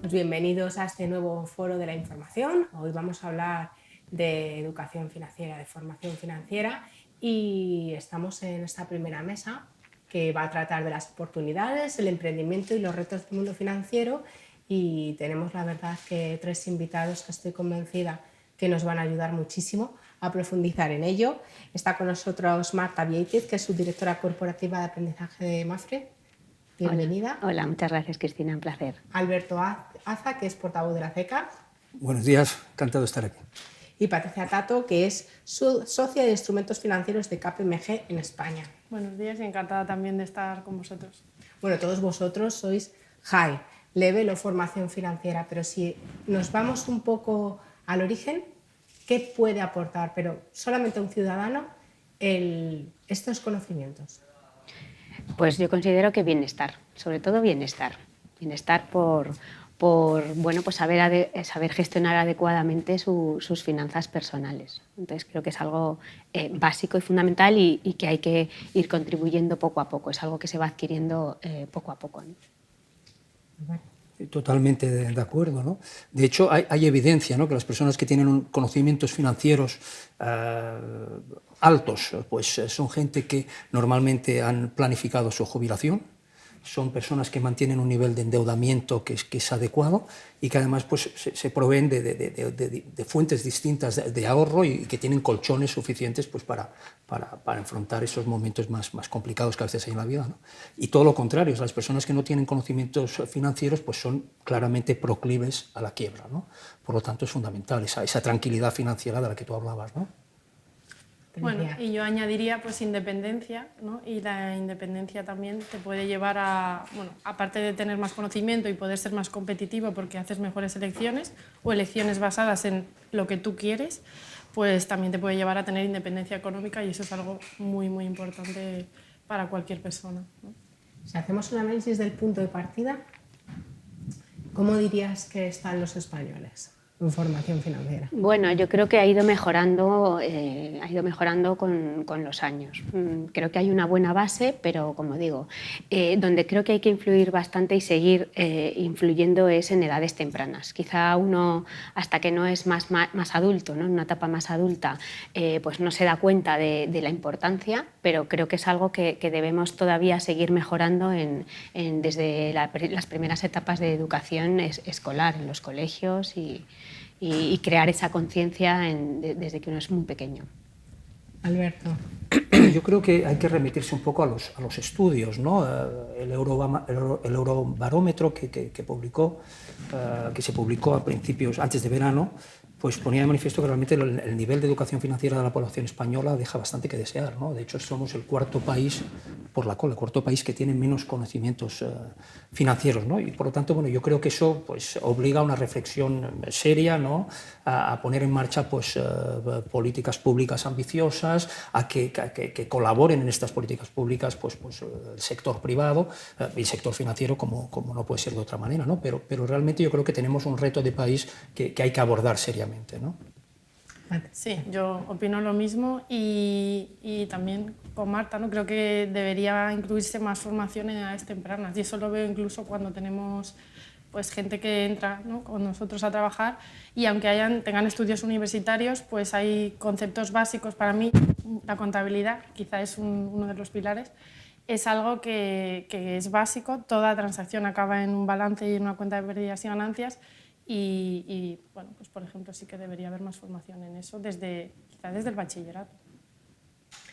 Pues bienvenidos a este nuevo foro de la información. Hoy vamos a hablar de educación financiera, de formación financiera, y estamos en esta primera mesa que va a tratar de las oportunidades, el emprendimiento y los retos del mundo financiero, y tenemos la verdad que 3 invitados que estoy convencida que nos van a ayudar muchísimo a profundizar en ello. Está con nosotros Marta Vieites, que es subdirectora corporativa de aprendizaje de Mafre. Bienvenida. Hola, hola, muchas gracias, Cristina, un placer. Alberto Aza, que es portavoz de la CECA. Buenos días, encantado de estar aquí. Y Patricia Tato, que es socia de instrumentos financieros de KPMG en España. Buenos días y encantada también de estar con vosotros. Bueno, todos vosotros sois High Level o formación financiera, pero si nos vamos un poco al origen, ¿qué puede aportar, pero solamente a un ciudadano, estos conocimientos? Pues yo considero que bienestar, sobre todo bienestar. Bienestar por bueno, pues saber gestionar adecuadamente sus finanzas personales. Entonces creo que es algo básico y fundamental y que hay que ir contribuyendo poco a poco. Es algo que se va adquiriendo poco a poco, ¿no? Totalmente de acuerdo, ¿no? De hecho, hay evidencia, ¿no?, que las personas que tienen conocimientos financieros altos, pues son gente que normalmente han planificado su jubilación, son personas que mantienen un nivel de endeudamiento que es adecuado y que además pues, se proveen de fuentes distintas de ahorro y que tienen colchones suficientes pues, para enfrentar esos momentos más complicados que a veces hay en la vida, ¿no? Y todo lo contrario, las personas que no tienen conocimientos financieros pues, son claramente proclives a la quiebra, ¿no? Por lo tanto, es fundamental esa tranquilidad financiera de la que tú hablabas, ¿no? Bueno, y yo añadiría pues independencia, ¿no? Y la independencia también te puede llevar a, bueno, aparte de tener más conocimiento y poder ser más competitivo porque haces mejores elecciones o elecciones basadas en lo que tú quieres, pues también te puede llevar a tener independencia económica y eso es algo muy, muy importante para cualquier persona, ¿no? Si hacemos un análisis del punto de partida, ¿cómo dirías que están los españoles en formación financiera? Bueno, yo creo que ha ido mejorando con los años. Creo que hay una buena base, pero como digo, donde creo que hay que influir bastante y seguir influyendo es en edades tempranas. Quizá uno, hasta que no es más adulto, ¿no?, en una etapa más adulta, pues no se da cuenta de la importancia, pero creo que es algo que debemos todavía seguir mejorando desde las primeras etapas de educación escolar, en los colegios y crear esa conciencia desde que uno es muy pequeño. Alberto. Yo creo que hay que remitirse un poco a los estudios, ¿no? El Eurobarómetro que se publicó a principios, antes de verano, pues ponía de manifiesto que realmente el nivel de educación financiera de la población española deja bastante que desear, ¿no? De hecho, somos el cuarto país por la cola, el cuarto país que tiene menos conocimientos financieros, ¿no? Y por lo tanto, bueno, yo creo que eso pues, obliga a una reflexión seria, ¿no?, a poner en marcha pues, políticas públicas ambiciosas, a que colaboren en estas políticas públicas pues, el sector privado y el sector financiero, como no puede ser de otra manera, ¿no? Pero realmente yo creo que tenemos un reto de país que hay que abordar seriamente, ¿no? Sí, yo opino lo mismo y también con Marta, ¿no? Creo que debería incluirse más formación en edades tempranas y eso lo veo incluso cuando tenemos pues, gente que entra, ¿no?, con nosotros a trabajar y aunque tengan estudios universitarios, pues hay conceptos básicos. Para mí la contabilidad quizá es uno de los pilares, es algo que es básico, toda transacción acaba en un balance y en una cuenta de pérdidas y ganancias. Y bueno, pues por ejemplo sí que debería haber más formación en eso quizá desde el bachillerato.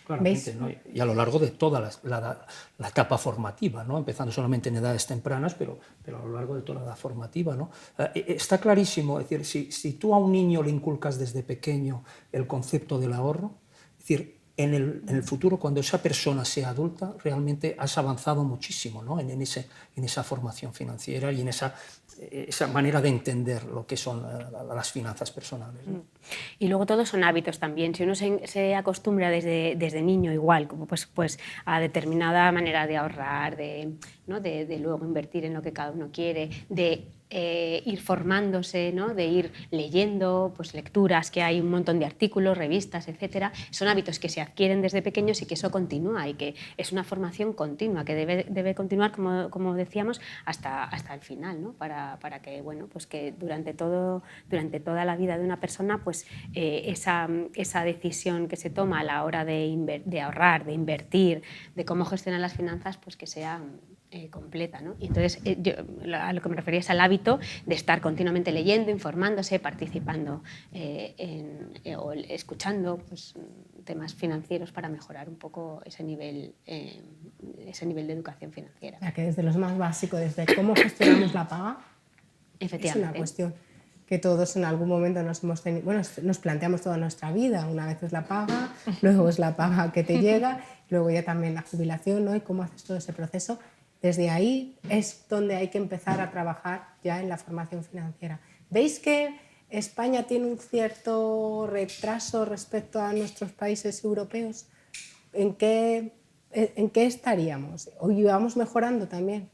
Claramente, ¿no? Y a lo largo de toda la etapa formativa, ¿no? Empezando solamente en edades tempranas, pero a lo largo de toda la edad formativa, ¿no? Está clarísimo, es decir, si tú a un niño le inculcas desde pequeño el concepto del ahorro, es decir, en el futuro, cuando esa persona sea adulta, realmente has avanzado muchísimo, ¿no?, en esa formación financiera y en esa manera de entender lo que son las finanzas personales, ¿no? Y luego todos son hábitos también. Si uno se acostumbra desde niño igual, como pues a determinada manera de ahorrar, ¿no?, de luego invertir en lo que cada uno quiere, de ir formándose, ¿no? De ir leyendo, pues lecturas, que hay un montón de artículos, revistas, etcétera. Son hábitos que se adquieren desde pequeños y que eso continúa y que es una formación continua que debe continuar, como decíamos, hasta el final, ¿no? Para que, bueno, pues que durante toda la vida de una persona, pues esa decisión que se toma a la hora de ahorrar, de invertir, de cómo gestionar las finanzas, pues que sea completa, ¿no? Y entonces, yo a lo que me refería es al hábito de estar continuamente leyendo, informándose, participando o escuchando pues, temas financieros para mejorar un poco ese nivel de educación financiera. O sea, que desde los más básicos, desde cómo gestionamos la paga, Efectivamente. es una cuestión que todos en algún momento nos planteamos toda nuestra vida. Una vez es la paga, luego es la paga que te llega, luego ya también la jubilación, ¿no? Y cómo haces todo ese proceso. Desde ahí es donde hay que empezar a trabajar ya en la formación financiera. ¿Veis que España tiene un cierto retraso respecto a nuestros países europeos? ¿En qué estaríamos? ¿O íbamos mejorando también?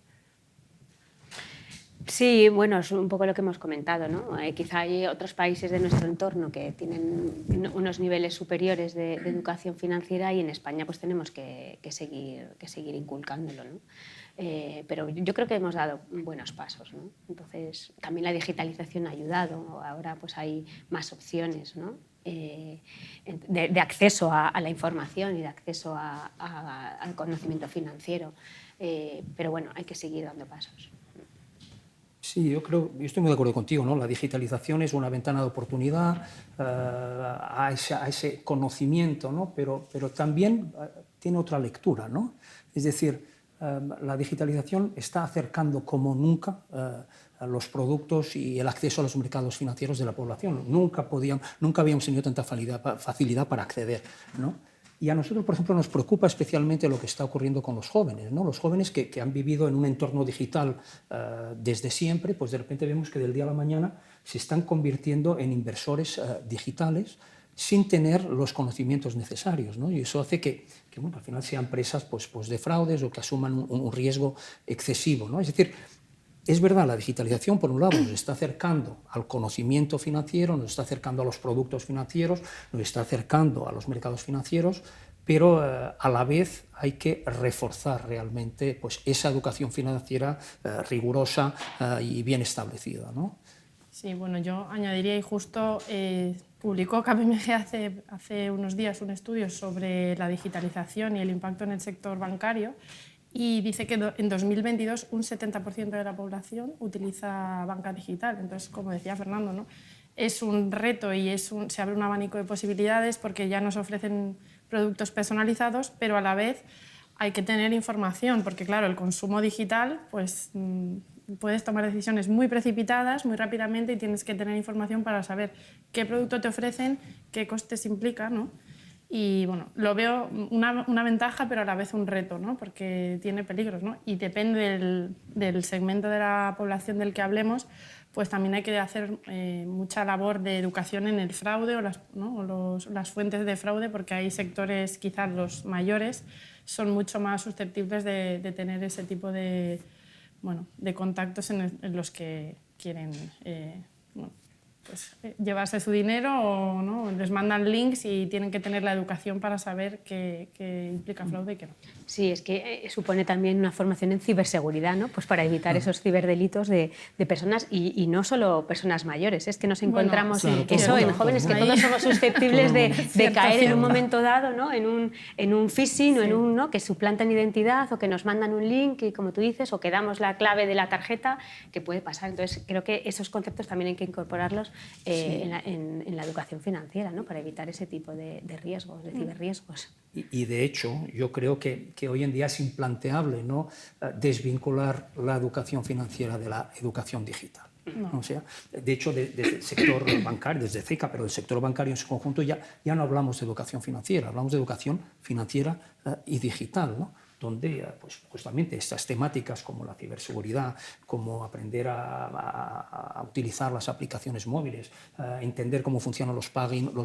Sí, bueno, es un poco lo que hemos comentado, ¿no? Quizá hay otros países de nuestro entorno que tienen unos niveles superiores de educación financiera y en España pues tenemos que seguir inculcándolo, ¿no? Pero yo creo que hemos dado buenos pasos, ¿no? Entonces, también la digitalización ha ayudado, ahora pues hay más opciones, ¿no? De acceso a la información y de acceso al conocimiento financiero, pero bueno, hay que seguir dando pasos. Sí, yo estoy muy de acuerdo contigo, ¿no? La digitalización es una ventana de oportunidad a ese conocimiento, ¿no? Pero también tiene otra lectura, ¿no? Es decir, la digitalización está acercando como nunca a los productos y el acceso a los mercados financieros de la población. Nunca habíamos tenido tanta facilidad para acceder, ¿no? Y a nosotros, por ejemplo, nos preocupa especialmente lo que está ocurriendo con los jóvenes, ¿no? Los jóvenes que han vivido en un entorno digital desde siempre, pues de repente vemos que del día a la mañana se están convirtiendo en inversores digitales sin tener los conocimientos necesarios, ¿no? Y eso hace que bueno, al final sean presas pues de fraudes o que asuman un riesgo excesivo, ¿no? Es decir, es verdad, la digitalización, por un lado, nos está acercando al conocimiento financiero, nos está acercando a los productos financieros, nos está acercando a los mercados financieros, pero a la vez hay que reforzar realmente pues, esa educación financiera rigurosa y bien establecida, ¿no? Sí, bueno, yo añadiría, y justo publicó KPMG hace unos días un estudio sobre la digitalización y el impacto en el sector bancario, y dice que en 2022 un 70% de la población utiliza banca digital. Entonces, como decía Fernando, ¿no? Es un reto y se abre un abanico de posibilidades porque ya nos ofrecen productos personalizados, pero a la vez hay que tener información, porque claro, el consumo digital, pues puedes tomar decisiones muy precipitadas, muy rápidamente, y tienes que tener información para saber qué producto te ofrecen, qué costes implica, ¿no? Y bueno, lo veo una ventaja, pero a la vez un reto, ¿no? Porque tiene peligros, ¿no? Y depende del segmento de la población del que hablemos, pues también hay que hacer mucha labor de educación en el fraude o las fuentes de fraude, porque hay sectores, quizás los mayores, son mucho más susceptibles de tener ese tipo de contactos en los que quieren pues, llevarse su dinero, o ¿no? Les mandan links y tienen que tener la educación para saber qué implica fraude y qué no. Sí, es que supone también una formación en ciberseguridad, ¿no? Pues para evitar esos ciberdelitos de personas y no solo personas mayores, es que nos encontramos en jóvenes que todos somos susceptibles de caer en un momento dado, ¿no? en un phishing, sí, o ¿no? Que suplantan identidad o que nos mandan un link y, como tú dices, o que damos la clave de la tarjeta, que puede pasar. Entonces creo que esos conceptos también hay que incorporarlos en la educación financiera, ¿no? Para evitar ese tipo de riesgos, de ciberriesgos. Y de hecho, yo creo que hoy en día es implanteable, ¿no? Desvincular la educación financiera de la educación digital. No. O sea, de hecho, desde el sector bancario, desde CECA, pero del sector bancario en su conjunto ya no hablamos de educación financiera, hablamos de educación financiera y digital, ¿no? donde pues, justamente estas temáticas como la ciberseguridad, como aprender a utilizar las aplicaciones móviles, entender cómo funcionan los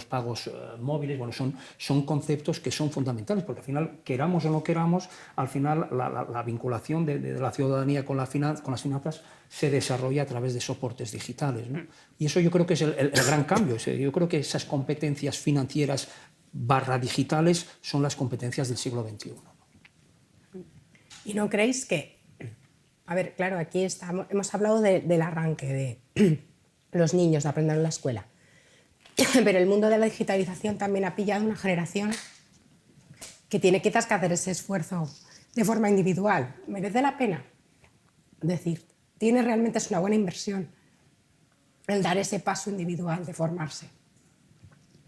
pagos móviles, bueno, son conceptos que son fundamentales, porque al final, queramos o no queramos, al final la vinculación de la ciudadanía con las finanzas se desarrolla a través de soportes digitales, ¿no? Y eso yo creo que es el gran cambio. Yo creo que esas competencias financieras /digitales son las competencias del siglo XXI. ¿Y no creéis que, a ver, claro, aquí hemos hablado del arranque de los niños de aprender en la escuela, pero el mundo de la digitalización también ha pillado una generación que tiene quizás que hacer ese esfuerzo de forma individual? ¿Merece la pena? Es decir, realmente es una buena inversión el dar ese paso individual de formarse.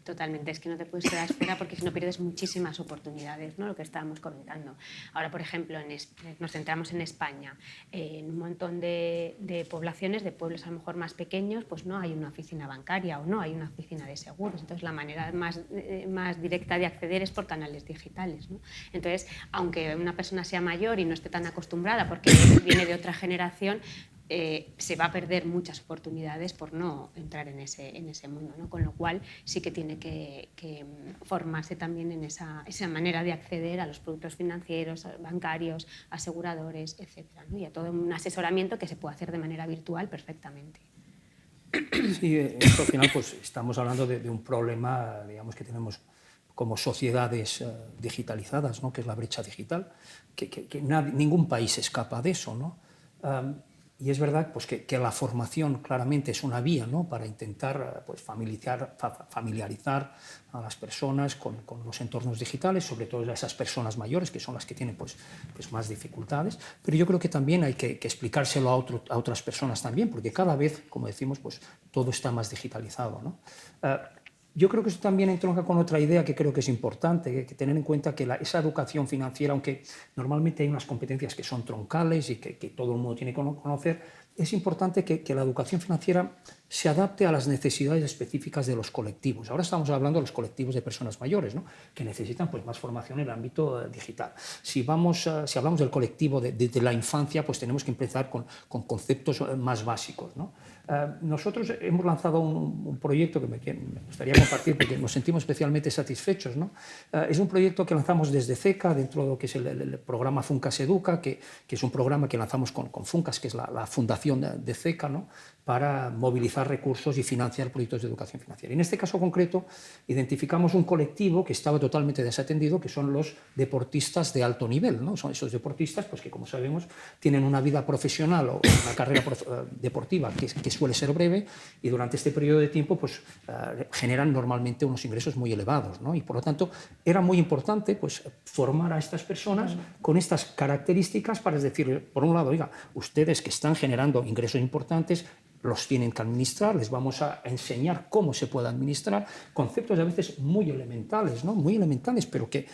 Totalmente, es que no te puedes quedar fuera porque si no pierdes muchísimas oportunidades, ¿no? Lo que estábamos comentando. Ahora, por ejemplo, nos centramos en España, en un montón de poblaciones, de pueblos a lo mejor más pequeños, pues no hay una oficina bancaria o no hay una oficina de seguros. Entonces, la manera más directa de acceder es por canales digitales, ¿no? Entonces, aunque una persona sea mayor y no esté tan acostumbrada porque viene de otra generación, se va a perder muchas oportunidades por no entrar en ese mundo, ¿no? Con lo cual sí que tiene que formarse también en esa manera de acceder a los productos financieros, bancarios, aseguradores, etcétera, ¿no? Y a todo un asesoramiento que se puede hacer de manera virtual perfectamente. Sí, esto al final pues, estamos hablando de un problema, digamos, que tenemos como sociedades digitalizadas, ¿no? Que es la brecha digital, que ningún país escapa de eso, ¿no? Y es verdad pues, que la formación claramente es una vía, ¿no? Para intentar pues, familiarizar a las personas con los entornos digitales, sobre todo a esas personas mayores, que son las que tienen pues más dificultades. Pero yo creo que también hay que explicárselo a otras personas también, porque cada vez, como decimos, pues, todo está más digitalizado, ¿no? Yo creo que eso también entronca con otra idea que creo que es importante, que tener en cuenta que esa educación financiera, aunque normalmente hay unas competencias que son troncales y que todo el mundo tiene que conocer, es importante que la educación financiera se adapte a las necesidades específicas de los colectivos. Ahora estamos hablando de los colectivos de personas mayores, ¿no? Que necesitan pues, más formación en el ámbito digital. Si hablamos del colectivo de la infancia, pues tenemos que empezar con conceptos más básicos, ¿no? Nosotros hemos lanzado un proyecto que me gustaría compartir porque nos sentimos especialmente satisfechos, ¿no? Es un proyecto que lanzamos desde CECA, dentro de lo que es el programa Funcas Educa, que es un programa que lanzamos con Funcas, que es la fundación de CECA, ¿no? Para movilizar recursos y financiar proyectos de educación financiera. Y en este caso concreto identificamos un colectivo que estaba totalmente desatendido, que son los deportistas de alto nivel, ¿no? Son esos deportistas pues, que, como sabemos, tienen una vida profesional o una carrera deportiva que suele ser breve y durante este periodo de tiempo pues, generan normalmente unos ingresos muy elevados, ¿no? Y por lo tanto era muy importante pues, formar a estas personas con estas características para decir, por un lado, oiga, ustedes que están generando ingresos importantes, los tienen que administrar, les vamos a enseñar cómo se puede administrar, conceptos a veces muy elementales, ¿no? Muy elementales, pero que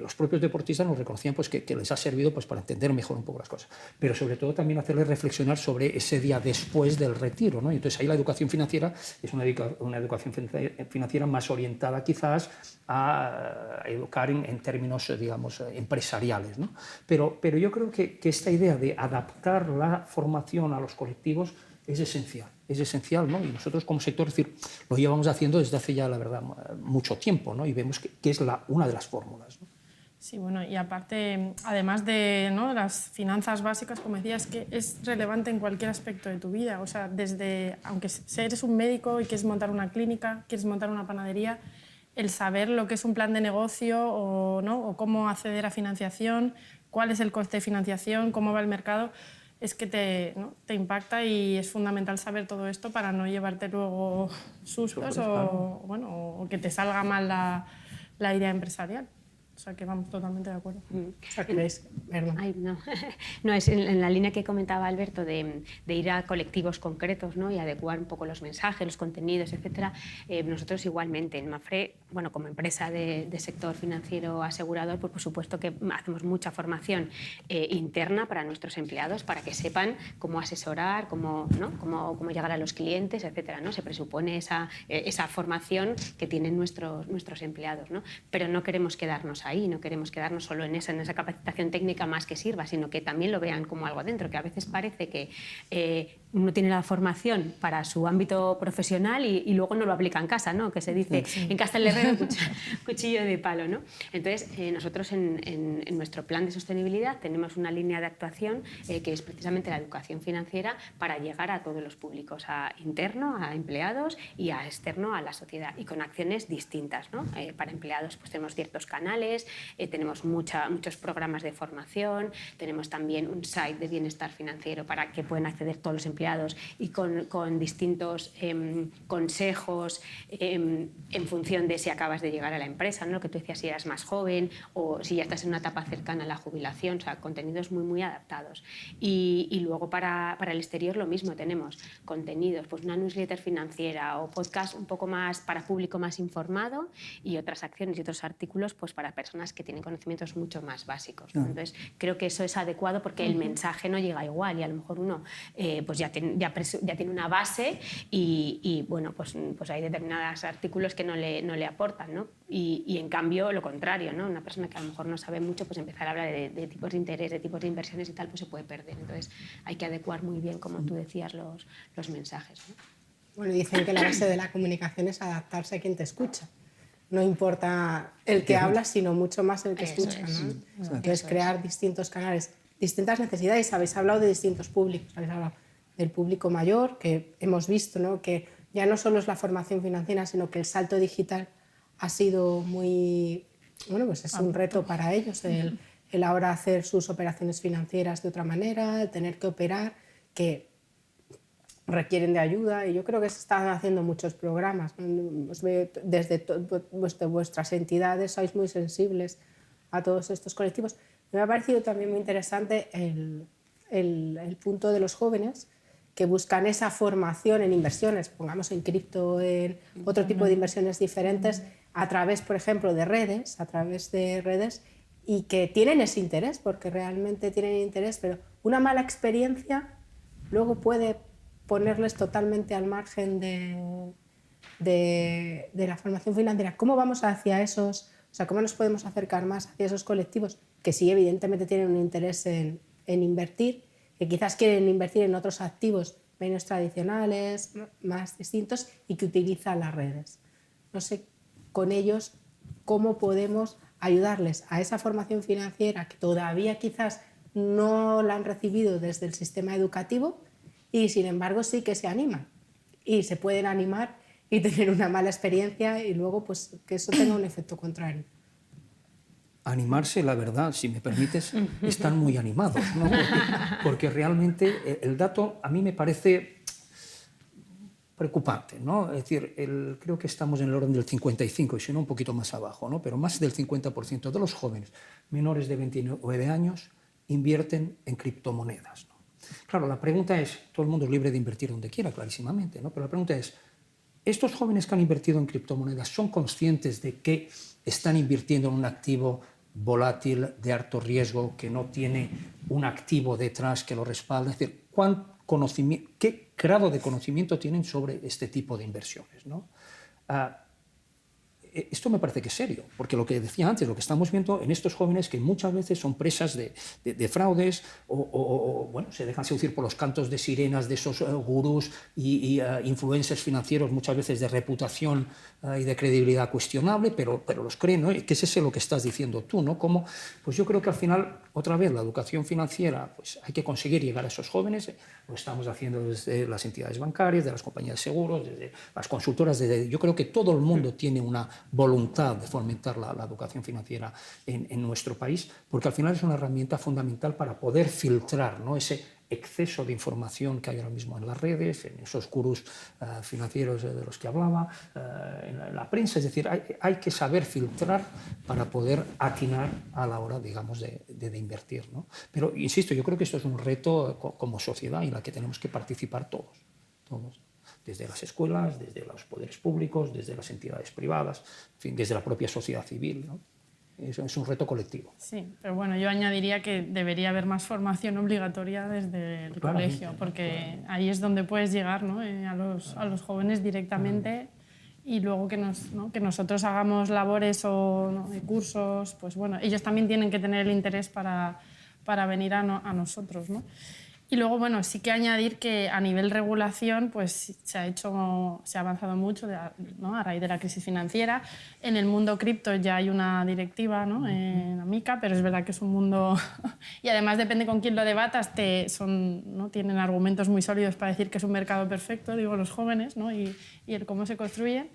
los propios deportistas nos reconocían pues, que les ha servido pues, para entender mejor un poco las cosas, pero sobre todo también hacerles reflexionar sobre ese día después del retiro, ¿no? Y entonces ahí la educación financiera es una educación financiera más orientada quizás a educar en términos, digamos, empresariales, ¿no? Pero yo creo que esta idea de adaptar la formación a los colectivos es esencial, ¿no? Y nosotros como sector, es decir, lo llevamos haciendo desde hace ya, la verdad, mucho tiempo, ¿no? Y vemos que es una de las fórmulas, ¿no? Sí, bueno, y aparte, además de, ¿no?, las finanzas básicas, como decías, que es relevante en cualquier aspecto de tu vida. O sea, desde, aunque eres un médico y quieres montar una clínica, quieres montar una panadería, el saber lo que es un plan de negocio o, ¿no?, o cómo acceder a financiación, cuál es el coste de financiación, cómo va el mercado, es que te impacta y es fundamental saber todo esto para no llevarte luego sustos o que te salga mal la idea empresarial. O sea, que vamos totalmente de acuerdo. Ay, no, es en la línea que comentaba Alberto de ir a colectivos concretos, ¿no? Y adecuar un poco los mensajes, los contenidos, etcétera. Nosotros igualmente en Mapfre, bueno, como empresa de sector financiero asegurador, pues por supuesto que hacemos mucha formación interna para nuestros empleados para que sepan cómo asesorar, cómo llegar a los clientes, etcétera, ¿no? Se presupone esa formación que tienen nuestros empleados, ¿no? Pero no queremos quedarnos ahí. ahí, no queremos quedarnos solo en esa capacitación técnica más que sirva, sino que también lo vean como algo dentro, que a veces parece que uno tiene la formación para su ámbito profesional y luego no lo aplica en casa, ¿no? Que se dice, en casa el herrero cuchillo de palo, ¿no? Entonces, nosotros en nuestro plan de sostenibilidad tenemos una línea de actuación que es precisamente la educación financiera para llegar a todos los públicos, a interno, a empleados y a externo, a la sociedad, y con acciones distintas, ¿no? Para empleados pues tenemos ciertos canales, tenemos muchos programas de formación, tenemos también un site de bienestar financiero para que puedan acceder todos los empleados y con distintos consejos en función de si acabas de llegar a la empresa, ¿no? Lo que tú decías, si eras más joven o si ya estás en una etapa cercana a la jubilación, o sea, contenidos muy, muy adaptados. Y luego para el exterior lo mismo, tenemos contenidos, pues una newsletter financiera o podcast un poco más para público más informado y otras acciones y otros artículos pues para personas que tienen conocimientos mucho más básicos, ¿no? Entonces creo que eso es adecuado porque el mensaje no llega igual y a lo mejor uno pues ya tiene una base y bueno, pues hay determinados artículos que no le aportan, ¿no? Y en cambio lo contrario, ¿no? Una persona que a lo mejor no sabe mucho, pues empezar a hablar de tipos de interés, de tipos de inversiones y tal, pues se puede perder. Entonces hay que adecuar muy bien, como tú decías, los mensajes, ¿no? Bueno, dicen que la base de la comunicación es adaptarse a quien te escucha. No importa el que habla, sino mucho más el que escucha, ¿no? Entonces, crear distintos canales, distintas necesidades. Habéis hablado de distintos públicos. Habéis hablado del público mayor, que hemos visto, ¿no? Que ya no solo es la formación financiera, sino que el salto digital ha sido muy... Bueno, pues es un reto para ellos el ahora hacer sus operaciones financieras de otra manera, el tener que operar, que requieren de ayuda, y yo creo que se están haciendo muchos programas. Os veo desde vuestras entidades, sois muy sensibles a todos estos colectivos. Me ha parecido también muy interesante el punto de los jóvenes que buscan esa formación en inversiones, pongamos en cripto, en otro tipo de inversiones diferentes, a través, por ejemplo, de redes, y que tienen ese interés, porque realmente tienen interés, pero una mala experiencia luego puede ponerles totalmente al margen de la formación financiera. ¿Cómo vamos hacia esos, o sea, cómo nos podemos acercar más hacia esos colectivos que sí, evidentemente tienen un interés en invertir, que quizás quieren invertir en otros activos menos tradicionales, más distintos, y que utilizan las redes? No sé, con ellos, ¿cómo podemos ayudarles a esa formación financiera que todavía quizás no la han recibido desde el sistema educativo y sin embargo sí que se animan y se pueden animar y tener una mala experiencia y luego pues que eso tenga un efecto contrario? Animarse, la verdad, si me permites, están muy animados, ¿no? Porque realmente el dato a mí me parece preocupante, ¿no? Es decir, creo que estamos en el orden del 55, y si no un poquito más abajo, ¿no? Pero más del 50% de los jóvenes menores de 29 años invierten en criptomonedas, ¿no? Claro, la pregunta es, todo el mundo es libre de invertir donde quiera, clarísimamente, ¿no? Pero la pregunta es, ¿estos jóvenes que han invertido en criptomonedas son conscientes de que están invirtiendo en un activo volátil de alto riesgo que no tiene un activo detrás que lo respalda? Es decir, ¿qué grado de conocimiento tienen sobre este tipo de inversiones, ¿no? Esto me parece que es serio, porque lo que decía antes, lo que estamos viendo en estos jóvenes que muchas veces son presas de fraudes o bueno, se dejan seducir por los cantos de sirenas de esos gurús y influencers financieros, muchas veces de reputación y de credibilidad cuestionable, pero los creen, ¿no? ¿Qué es eso lo que estás diciendo tú, ¿no? Como, pues yo creo que al final, otra vez, la educación financiera, pues hay que conseguir llegar a esos jóvenes. Lo estamos haciendo desde las entidades bancarias, de las compañías de seguros, desde las consultoras, yo creo que todo el mundo tiene una voluntad de fomentar la educación financiera en nuestro país, porque al final es una herramienta fundamental para poder filtrar, ¿no? Ese exceso de información que hay ahora mismo en las redes, en esos gurús financieros de los que hablaba, en la prensa. Es decir, hay que saber filtrar para poder atinar a la hora, digamos, de invertir, ¿no? Pero, insisto, yo creo que esto es un reto como sociedad en la que tenemos que participar todos. Desde las escuelas, desde los poderes públicos, desde las entidades privadas, en fin, desde la propia sociedad civil, ¿no? Eso es un reto colectivo. Sí, pero bueno, yo añadiría que debería haber más formación obligatoria desde el colegio, porque ahí es donde puedes llegar, ¿no? A los jóvenes directamente y luego ¿no? que nosotros hagamos labores o ¿no? de cursos, pues bueno, ellos también tienen que tener el interés para venir a nosotros, ¿no? Y luego, bueno, sí que añadir que a nivel regulación pues se ha avanzado mucho ¿no? a raíz de la crisis financiera. En el mundo cripto ya hay una directiva, ¿no? En la MiCA, pero es verdad que es un mundo... y además depende con quién lo debatas, ¿no? Tienen argumentos muy sólidos para decir que es un mercado perfecto, digo, los jóvenes, ¿no? y el cómo se construyen.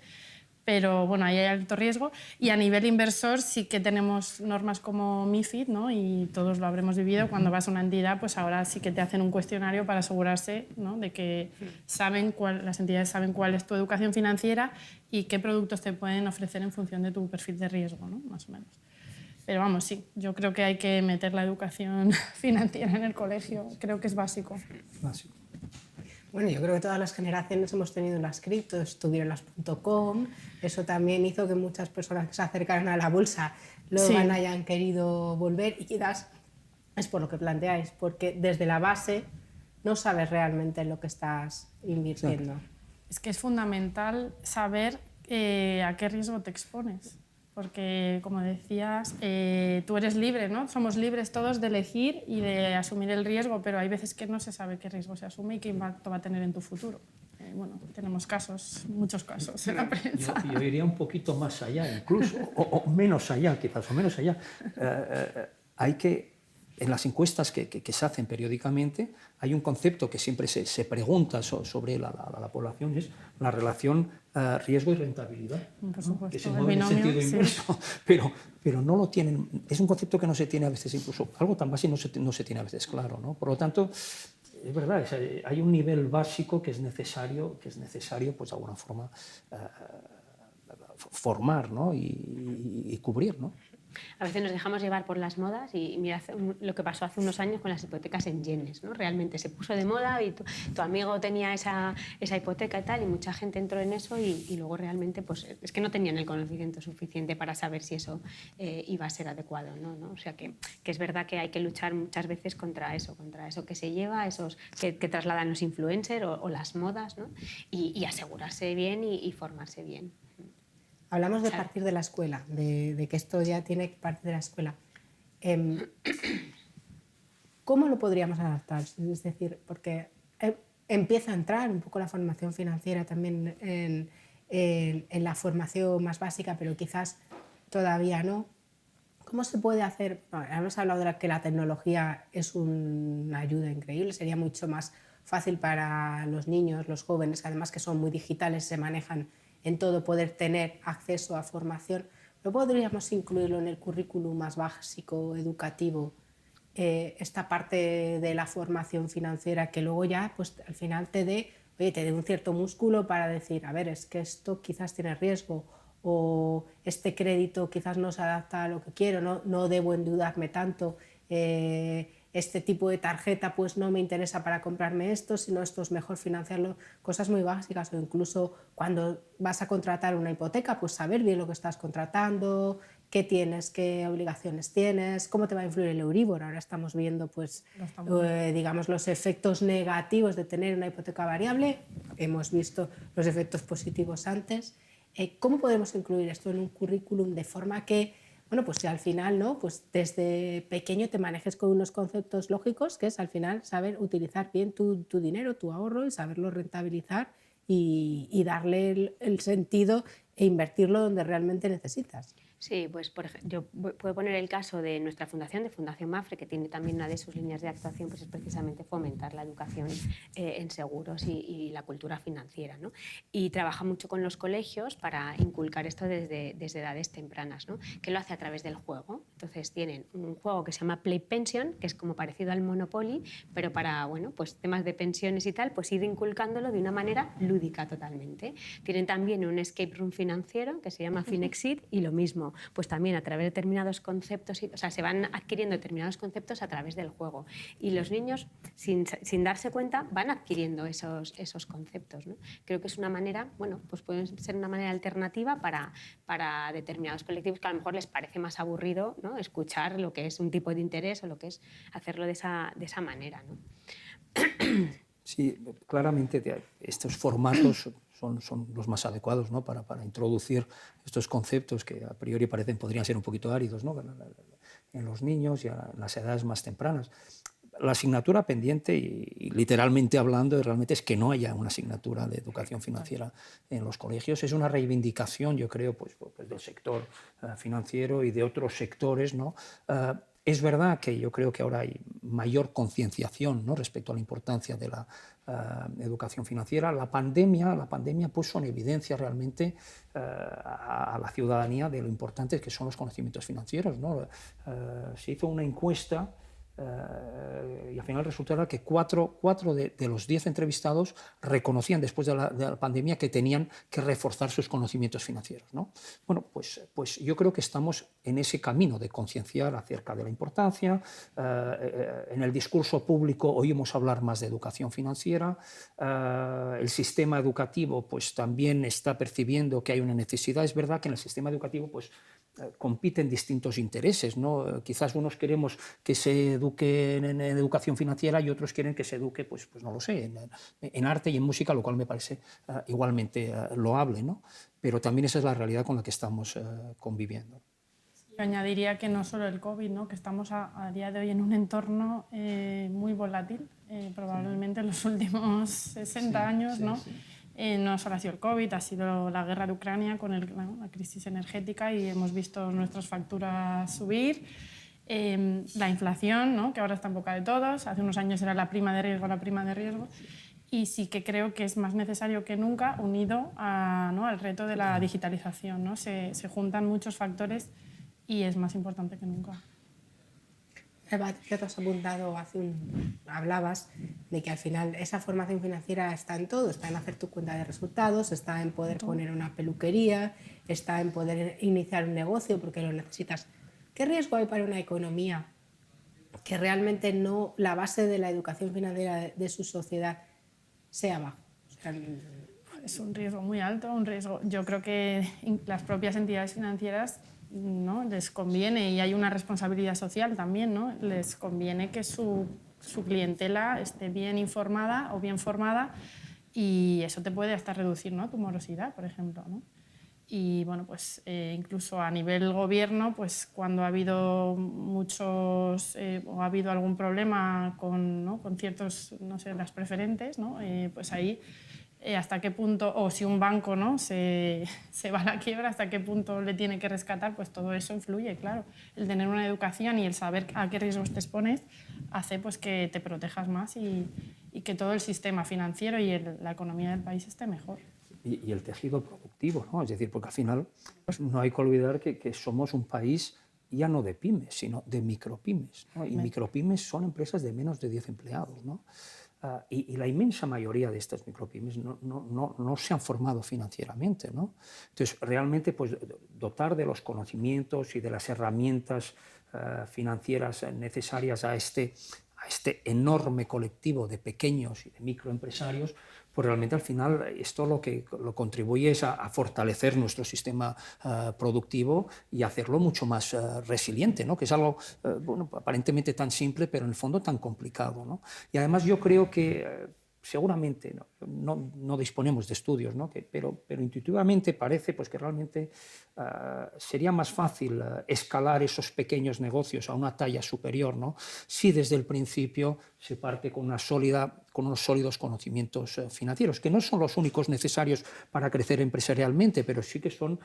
Pero bueno, ahí hay alto riesgo. Y a nivel inversor sí que tenemos normas como MiFID, ¿no? Y todos lo habremos vivido. Cuando vas a una entidad, pues ahora sí que te hacen un cuestionario para asegurarse, ¿no? de que las entidades saben cuál es tu educación financiera y qué productos te pueden ofrecer en función de tu perfil de riesgo, ¿no? Más o menos. Pero vamos, sí, yo creo que hay que meter la educación financiera en el colegio. Creo que es básico. Básico. Bueno, yo creo que todas las generaciones hemos tenido las criptos, tuvieron las .com, eso también hizo que muchas personas que se acercaron a la bolsa luego Sí. hayan querido volver, y quizás es por lo que planteáis, porque desde la base no sabes realmente en lo que estás invirtiendo. Claro. Es que es fundamental saber a qué riesgo te expones. Porque, como decías, tú eres libre, ¿no? Somos libres todos de elegir y de asumir el riesgo, pero hay veces que no se sabe qué riesgo se asume y qué impacto va a tener en tu futuro. Bueno, tenemos muchos casos en la prensa. Yo iría un poquito más allá, incluso, o menos allá, quizás, o menos allá. Hay que, en las encuestas que se hacen periódicamente, hay un concepto que siempre se pregunta sobre la población, y es la relación riesgo y rentabilidad. Por supuesto, que se mueve en el binomio, sentido inverso, pero no lo tienen. Es un concepto que no se tiene a veces, incluso algo tan básico no se tiene a veces claro, ¿no? Por lo tanto, es verdad, hay un nivel básico que es necesario pues de alguna forma formar, ¿no? y cubrir, ¿no? A veces nos dejamos llevar por las modas y mira lo que pasó hace unos años con las hipotecas en yenes, ¿no? Realmente se puso de moda y tu amigo tenía esa hipoteca y tal, y mucha gente entró en eso y luego realmente pues, es que no tenían el conocimiento suficiente para saber si eso iba a ser adecuado, ¿no? O sea que es verdad que hay que luchar muchas veces contra eso que se lleva, esos que trasladan los influencers o las modas, ¿no? Y asegurarse bien y formarse bien. Hablamos de partir de la escuela, de que esto ya tiene que partir de la escuela. ¿Cómo lo podríamos adaptar? Es decir, porque empieza a entrar un poco la formación financiera también en la formación más básica, pero quizás todavía no. ¿Cómo se puede hacer? Bueno, hemos hablado de que la tecnología es una ayuda increíble, sería mucho más fácil para los niños, los jóvenes, además que son muy digitales, se manejan en todo, poder tener acceso a formación. ¿No podríamos incluirlo en el currículum más básico, educativo, esta parte de la formación financiera que luego ya pues, al final te dé un cierto músculo para decir, a ver, es que esto quizás tiene riesgo o este crédito quizás no se adapta a lo que quiero, no debo endeudarme tanto, este tipo de tarjeta pues no me interesa para comprarme esto, sino esto es mejor financiarlo, cosas muy básicas, o incluso cuando vas a contratar una hipoteca, pues saber bien lo que estás contratando, qué tienes, qué obligaciones tienes, cómo te va a influir el Euribor. Ahora estamos viendo pues, digamos, los efectos negativos de tener una hipoteca variable, hemos visto los efectos positivos antes. ¿Cómo podemos incluir esto en un currículum de forma que, bueno, pues si al final, ¿no? Pues desde pequeño te manejes con unos conceptos lógicos, que es al final saber utilizar bien tu dinero, tu ahorro, y saberlo rentabilizar y darle el sentido e invertirlo donde realmente necesitas? Sí, pues por ejemplo, yo puedo poner el caso de nuestra fundación, de Fundación Mafre, que tiene también una de sus líneas de actuación, pues es precisamente fomentar la educación en seguros y la cultura financiera, ¿no? Y trabaja mucho con los colegios para inculcar esto desde edades tempranas, ¿no? Que lo hace a través del juego. Entonces tienen un juego que se llama Play Pension, que es como parecido al Monopoly, pero para, bueno, pues temas de pensiones y tal, pues ir inculcándolo de una manera lúdica totalmente. Tienen también un escape room financiero que se llama Finexit, y lo mismo, pues también a través de determinados conceptos, o sea, se van adquiriendo determinados conceptos a través del juego. Y los niños, sin darse cuenta, van adquiriendo esos conceptos, ¿no? Creo que es una manera, bueno, pues puede ser una manera alternativa para determinados colectivos que a lo mejor les parece más aburrido, ¿no? Escuchar lo que es un tipo de interés o lo que es hacerlo de esa manera, ¿no? Sí, claramente estos formatos son los más adecuados, ¿no? para introducir estos conceptos que a priori podrían ser un poquito áridos, ¿no? en los niños y en las edades más tempranas. La asignatura pendiente, y literalmente hablando, realmente es que no haya una asignatura de educación financiera en los colegios. Es una reivindicación, yo creo, pues del sector financiero y de otros sectores, ¿no? Es verdad que yo creo que ahora hay mayor concienciación, ¿no? respecto a la importancia de la educación financiera. La pandemia puso en evidencia realmente a la ciudadanía de lo importantes que son los conocimientos financieros, ¿no? Se hizo una encuesta y al final resultaba que 4 de los 10 entrevistados reconocían después de la pandemia que tenían que reforzar sus conocimientos financieros, ¿no? Bueno, pues yo creo que estamos en ese camino de concienciar acerca de la importancia. En el discurso público oímos hablar más de educación financiera. El sistema educativo pues también está percibiendo que hay una necesidad. Es verdad que en el sistema educativo pues compiten distintos intereses, ¿no? Quizás unos queremos que se eduque en educación financiera y otros quieren que se eduque, pues no lo sé, en arte y en música, lo cual me parece igualmente loable, ¿no? Pero también esa es la realidad con la que estamos conviviendo. Yo añadiría que no solo el COVID, ¿no? Que estamos a día de hoy en un entorno muy volátil, probablemente en los últimos 60 años, ¿no? No solo ha sido el COVID, ha sido la guerra de Ucrania con la crisis energética y hemos visto nuestras facturas subir. La inflación, ¿no? Que ahora está en boca de todos. Hace unos años era la prima de riesgo. Y sí que creo que es más necesario que nunca, unido ¿no? al reto de la digitalización, ¿no? Se juntan muchos factores y es más importante que nunca. Eva, ya te has apuntado, hablabas de que al final esa formación financiera está en todo, está en hacer tu cuenta de resultados, está en poder poner una peluquería, está en poder iniciar un negocio porque lo necesitas. ¿Qué riesgo hay para una economía que realmente no, la base de la educación financiera de su sociedad sea baja? O sea, es un riesgo muy alto, un riesgo. Yo creo que las propias entidades financieras, ¿no? Les conviene, y hay una responsabilidad social también, ¿no? Les conviene que su clientela esté bien informada o bien formada, y eso te puede hasta reducir, ¿no? Tu morosidad, por ejemplo, ¿no? Y bueno, pues incluso a nivel gobierno, pues cuando ha habido muchos o ha habido algún problema ¿no? con ciertos, no sé, las preferentes, ¿no? Pues ahí hasta qué punto, o si un banco, ¿no? se va a la quiebra, hasta qué punto le tiene que rescatar, pues todo eso influye, claro. El tener una educación y el saber a qué riesgos te expones hace pues que te protejas más y que todo el sistema financiero y la economía del país esté mejor. Y el tejido productivo, ¿no? Es decir, porque al final pues, no hay que olvidar que somos un país ya no de pymes, sino de micropymes, ¿no? Y micropymes son empresas de menos de 10 empleados, ¿no? Y la inmensa mayoría de estas micropymes no se han formado financieramente, ¿no? Entonces, realmente, pues, dotar de los conocimientos y de las herramientas financieras necesarias a este enorme colectivo de pequeños y de microempresarios, pues realmente al final esto lo que lo contribuye es a fortalecer nuestro sistema productivo y hacerlo mucho más resiliente, ¿no? Que es algo bueno, aparentemente tan simple, pero en el fondo tan complicado, ¿no? Y además yo creo que seguramente no disponemos de estudios, ¿no? Pero intuitivamente parece pues, que realmente sería más fácil escalar esos pequeños negocios a una talla superior, ¿no? Si desde el principio se parte con unos sólidos conocimientos financieros, que no son los únicos necesarios para crecer empresarialmente, pero sí que son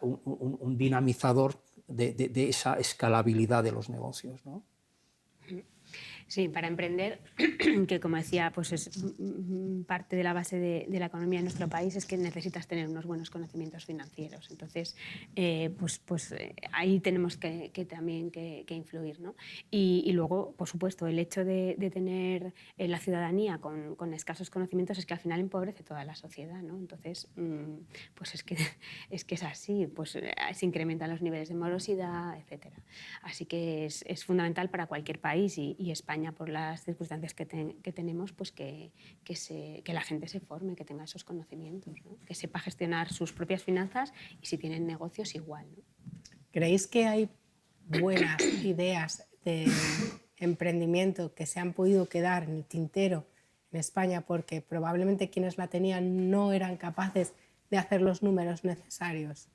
un dinamizador de esa escalabilidad de los negocios, ¿no? Sí, para emprender, que como decía, pues es parte de la base de la economía de nuestro país, es que necesitas tener unos buenos conocimientos financieros. Entonces, ahí tenemos también que influir, ¿no? Y luego, por supuesto, el hecho de tener la ciudadanía con escasos conocimientos es que al final empobrece toda la sociedad, ¿no? Entonces, pues es que es así, pues se incrementan los niveles de morosidad, etc. Así que es fundamental para cualquier país y España, por las circunstancias que tenemos, pues que la gente se forme, que tenga esos conocimientos, ¿no? Que sepa gestionar sus propias finanzas y si tienen negocios igual, ¿no? ¿Creéis que hay buenas ideas de emprendimiento que se han podido quedar en el tintero en España porque probablemente quienes la tenían no eran capaces de hacer los números necesarios.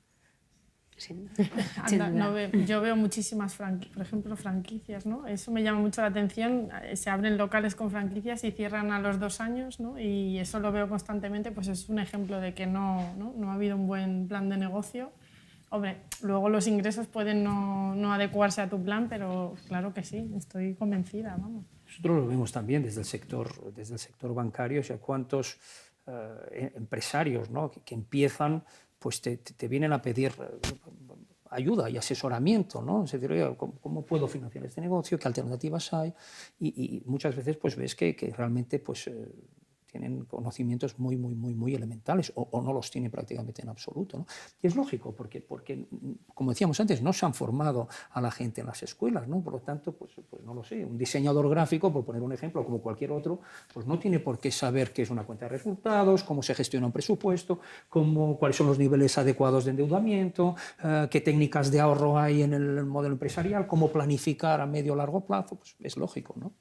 Sin duda. Yo veo muchísimas, por ejemplo, franquicias, ¿no? Eso me llama mucho la atención. Se abren locales con franquicias y cierran a los 2 años, ¿no? Y eso lo veo constantemente, pues es un ejemplo de que no ha habido un buen plan de negocio. Hombre, luego los ingresos pueden no adecuarse a tu plan, pero claro que sí, estoy convencida, vamos. Nosotros lo vemos también desde el sector bancario, o sea, cuántos empresarios, ¿no? que empiezan, pues te vienen a pedir ayuda y asesoramiento, ¿no? Es decir, oye, ¿cómo puedo financiar este negocio? ¿Qué alternativas hay? Y muchas veces pues ves que realmente pues, tienen conocimientos muy elementales o no los tienen prácticamente en absoluto, ¿no? Y es lógico, porque, como decíamos antes, no se han formado a la gente en las escuelas, ¿no? Por lo tanto, pues no lo sé, un diseñador gráfico, por poner un ejemplo, como cualquier otro, pues no tiene por qué saber qué es una cuenta de resultados, cómo se gestiona un presupuesto, cuáles son los niveles adecuados de endeudamiento, qué técnicas de ahorro hay en el modelo empresarial, cómo planificar a medio o largo plazo, pues es lógico, ¿no?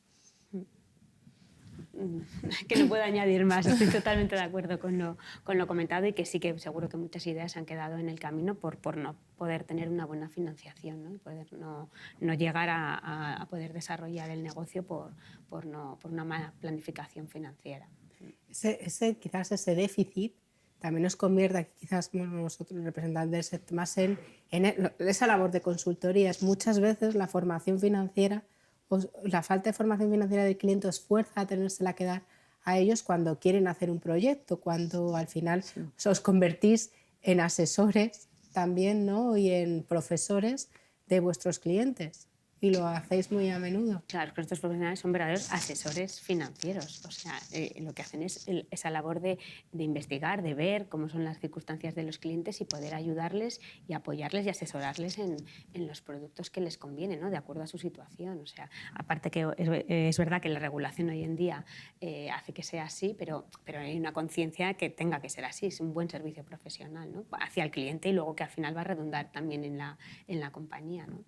Que no puedo añadir más, estoy totalmente de acuerdo con lo comentado y que sí que seguro que muchas ideas se han quedado en el camino por no poder tener una buena financiación, ¿no? Y poder no llegar a poder desarrollar el negocio por una mala planificación financiera. Quizás ese déficit también nos convierta, quizás nosotros representantes más en esa labor de consultorías. Muchas veces la formación financiera, la falta de formación financiera del cliente os fuerza a tenérsela que dar a ellos cuando quieren hacer un proyecto, cuando al final os convertís en asesores también, ¿no? Y en profesores de vuestros clientes. Y lo hacéis muy a menudo. Claro, que estos profesionales son verdaderos asesores financieros. O sea, lo que hacen es esa labor de investigar, de ver cómo son las circunstancias de los clientes y poder ayudarles y apoyarles y asesorarles en los productos que les conviene, ¿no? De acuerdo a su situación. O sea, aparte que es verdad que la regulación hoy en día hace que sea así, pero hay una conciencia que tenga que ser así. Es un buen servicio profesional, ¿no? Hacia el cliente y luego que al final va a redundar también en la compañía, ¿no?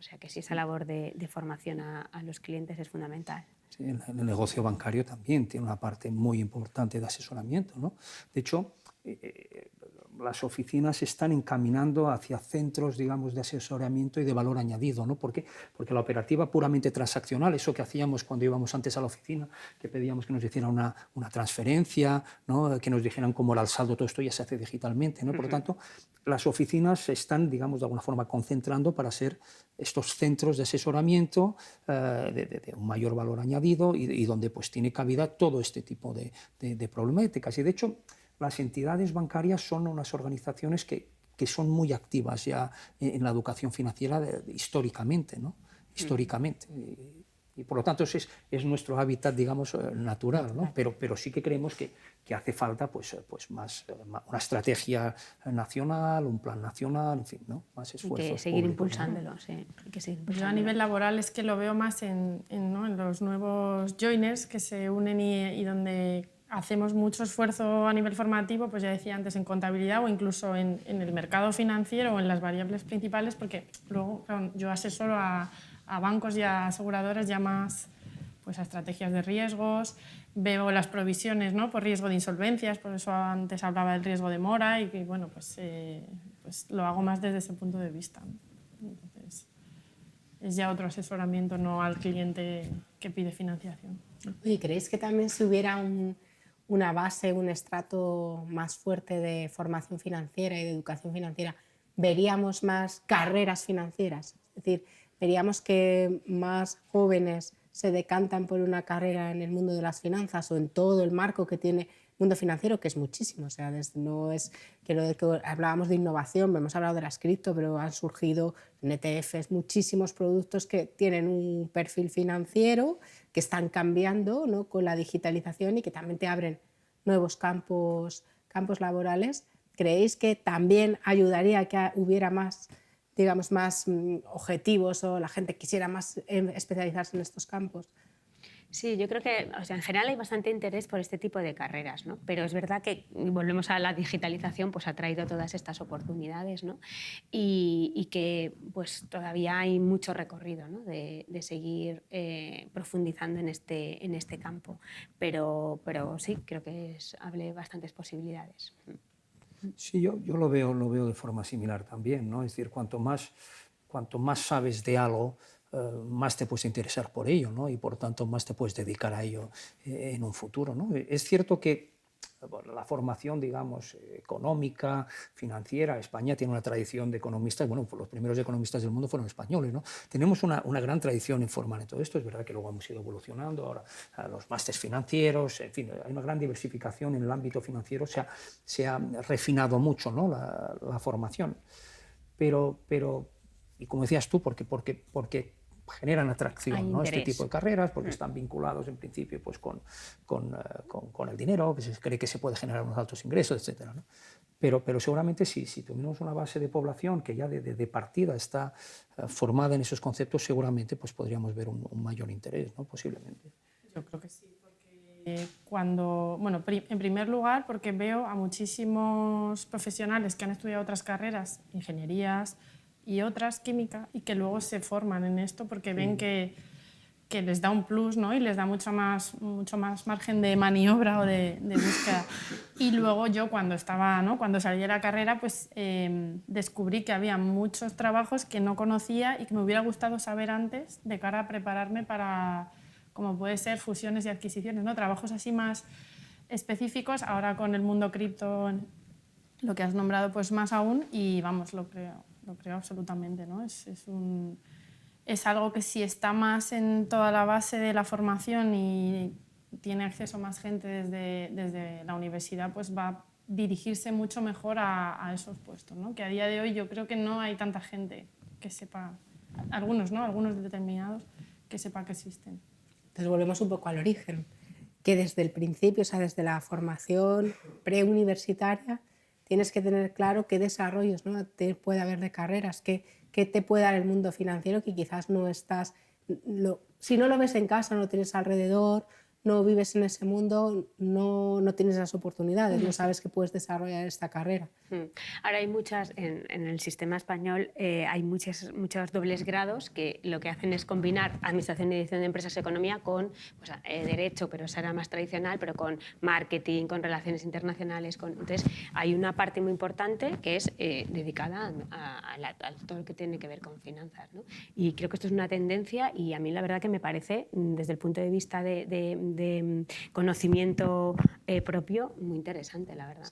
O sea que sí, esa labor de formación a los clientes es fundamental. Sí, el negocio bancario también tiene una parte muy importante de asesoramiento, ¿no? De hecho, las oficinas se están encaminando hacia centros, digamos, de asesoramiento y de valor añadido, ¿no? ¿Por qué? Porque la operativa puramente transaccional, eso que hacíamos cuando íbamos antes a la oficina, que pedíamos que nos hicieran una transferencia, ¿no? Que nos dijeran cómo era el saldo, todo esto ya se hace digitalmente, ¿no? Por lo tanto, las oficinas se están, digamos, de alguna forma concentrando para ser estos centros de asesoramiento de un mayor valor añadido y donde pues tiene cabida todo este tipo de problemáticas. Y de hecho, las entidades bancarias son unas organizaciones que son muy activas ya en la educación financiera históricamente, ¿no? Históricamente. Y por lo tanto es nuestro hábitat, digamos, natural, ¿no? Pero sí que creemos que hace falta pues más una estrategia nacional, un plan nacional, en fin, ¿no? Más esfuerzos. Hay que seguir públicos, impulsándolo, ¿no? Sí. Hay que seguir impulsándolo. Yo a nivel laboral es que lo veo más en los nuevos joiners que se unen y donde hacemos mucho esfuerzo a nivel formativo, pues ya decía antes, en contabilidad o incluso en el mercado financiero o en las variables principales, porque luego claro, yo asesoro a bancos y a aseguradoras ya más pues, a estrategias de riesgos, veo las provisiones, ¿no? Por riesgo de insolvencias, por eso antes hablaba del riesgo de mora y que bueno, pues lo hago más desde ese punto de vista, ¿no? Entonces, es ya otro asesoramiento, no al cliente que pide financiación. ¿Y creéis que también si hubiera una base, un estrato más fuerte de formación financiera y de educación financiera, veríamos más carreras financieras? Es decir, veríamos que más jóvenes se decantan por una carrera en el mundo de las finanzas o en todo el marco que tiene el mundo financiero, que es muchísimo. O sea, no es que hablábamos de innovación, hemos hablado de las cripto, pero han surgido en ETFs muchísimos productos que tienen un perfil financiero, que están cambiando, ¿no? Con la digitalización y que también te abren nuevos campos laborales. ¿Creéis que también ayudaría a que hubiera más, digamos, más objetivos o la gente quisiera más especializarse en estos campos? Sí, yo creo que en general hay bastante interés por este tipo de carreras, ¿no? Pero es verdad que, volvemos a la digitalización, pues ha traído todas estas oportunidades, ¿no? Y que pues todavía hay mucho recorrido, ¿no? de seguir profundizando en este campo. Pero sí, creo que abre bastantes posibilidades. Sí, yo lo veo de forma similar también, ¿no? Es decir, cuanto más sabes de algo, más te puedes interesar por ello, ¿no? Y por tanto más te puedes dedicar a ello en un futuro, ¿no? Es cierto que bueno, la formación, digamos, económica, financiera, España tiene una tradición de economistas, bueno, pues los primeros economistas del mundo fueron españoles, ¿no? Tenemos una gran tradición en formar en todo esto, es verdad que luego hemos ido evolucionando, ahora los másteres financieros, en fin, hay una gran diversificación en el ámbito financiero, se ha refinado mucho, ¿no? la formación, pero y como decías tú, porque generan atracción, ¿no? Este tipo de carreras, porque están vinculados en principio pues, con el dinero, que se cree que se puede generar unos altos ingresos, etc., ¿no? Pero seguramente si tenemos una base de población que ya de partida está formada en esos conceptos, seguramente pues, podríamos ver un mayor interés, ¿no? Posiblemente. Yo creo que sí, porque bueno, en primer lugar, porque veo a muchísimos profesionales que han estudiado otras carreras, ingenierías y otras, química, y que luego se forman en esto porque ven que les da un plus, ¿no? Y les da mucho más margen de maniobra o de búsqueda. Y luego yo cuando salí de la carrera, pues descubrí que había muchos trabajos que no conocía y que me hubiera gustado saber antes de cara a prepararme para, como puede ser, fusiones y adquisiciones, ¿no? Trabajos así más específicos, ahora con el mundo cripto, lo que has nombrado, pues más aún, y vamos, lo creo absolutamente, ¿no? Es algo que si está más en toda la base de la formación y tiene acceso más gente desde la universidad, pues va a dirigirse mucho mejor a esos puestos, ¿no? Que a día de hoy yo creo que no hay tanta gente que sepa, algunos, ¿no? Algunos determinados, que sepa que existen. Entonces volvemos un poco al origen, que desde el principio, o sea, desde la formación preuniversitaria, tienes que tener claro qué desarrollos, ¿no? te puede haber de carreras, qué te puede dar el mundo financiero que quizás no estás... si no lo ves en casa, no lo tienes alrededor, no vives en ese mundo, no tienes las oportunidades, no sabes que puedes desarrollar esta carrera. Ahora hay muchas, en el sistema español hay muchos dobles grados que lo que hacen es combinar Administración y Dirección de Empresas y Economía con pues, Derecho, pero esa era más tradicional, pero con Marketing, con Relaciones Internacionales. Entonces hay una parte muy importante que es dedicada a todo lo que tiene que ver con finanzas, ¿no? Y creo que esto es una tendencia y a mí la verdad que me parece, desde el punto de vista de conocimiento propio, muy interesante, la verdad.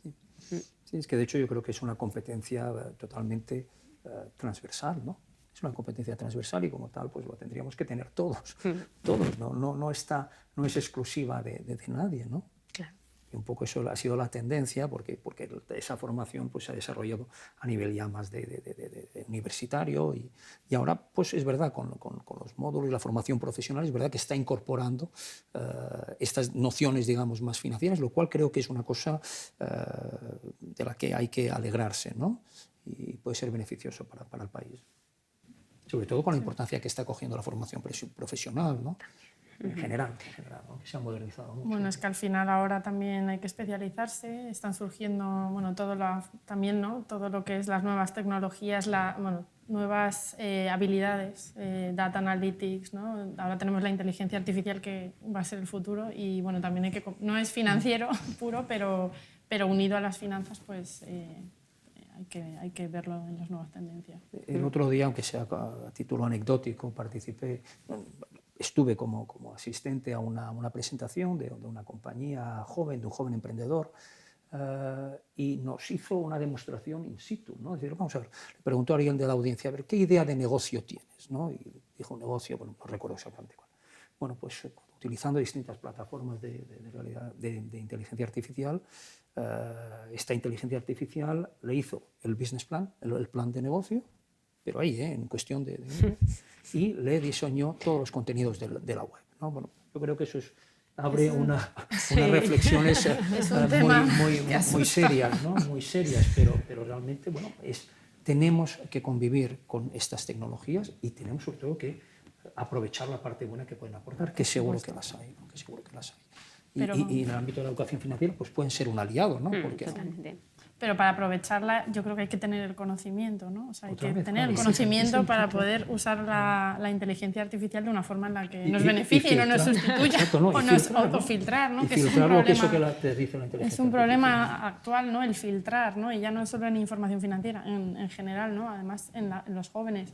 Sí, es que de hecho yo creo que es una competencia totalmente transversal, ¿no? Es una competencia transversal y como tal pues lo tendríamos que tener todos, no es exclusiva de nadie, ¿no? Claro. Y un poco eso ha sido la tendencia porque esa formación pues, se ha desarrollado a nivel ya más de universitario y ahora pues es verdad con los módulos y la formación profesional es verdad que está incorporando estas nociones digamos más financieras, lo cual creo que es una cosa de la que hay que alegrarse, ¿no? Y puede ser beneficioso para el país, sobre todo con la importancia que está cogiendo la formación profesional, ¿no? En general, ¿no? Que se ha modernizado mucho. Bueno, es que al final ahora también hay que especializarse, están surgiendo también, ¿no? Todo lo que es las nuevas tecnologías, nuevas habilidades, data analytics, ¿no? Ahora tenemos la inteligencia artificial que va a ser el futuro y bueno, también no es financiero puro, pero unido a las finanzas, pues hay que verlo en las nuevas tendencias. El otro día, aunque sea a título anecdótico, estuve como asistente a una presentación de una compañía joven, de un joven emprendedor, y nos hizo una demostración in situ, ¿no? Es decir, vamos a ver, le preguntó a alguien de la audiencia, a ver, ¿qué idea de negocio tienes? ¿No? Y dijo un negocio, bueno, no recuerdo exactamente cuál. Bueno, pues utilizando distintas plataformas de inteligencia artificial, esta inteligencia artificial le hizo el business plan, el plan de negocio, pero ahí, en cuestión y le diseñó todos los contenidos de la web, ¿no? Bueno, yo creo que eso abre unas reflexiones muy serias, ¿no? Muy serias, pero realmente, bueno, tenemos que convivir con estas tecnologías y tenemos sobre todo que aprovechar la parte buena que pueden aportar, que seguro que las hay, ¿no? Que seguro que las hay. Y en el ámbito de la educación financiera pues pueden ser un aliado, ¿no? Porque, totalmente. Pero para aprovecharla yo creo que hay que tener el conocimiento, ¿no? O sea, hay que tener claro, el conocimiento para poder usar la inteligencia artificial de una forma en la que nos beneficie y no nos sustituya. Exacto, ¿no? O filtrar, ¿no? Y Que es un filtrar lo que problema, eso que te dice la inteligencia es un artificial. problema actual, ¿no? El filtrar, ¿no? Y ya no es solo en información financiera, en general, ¿no? Además, en los jóvenes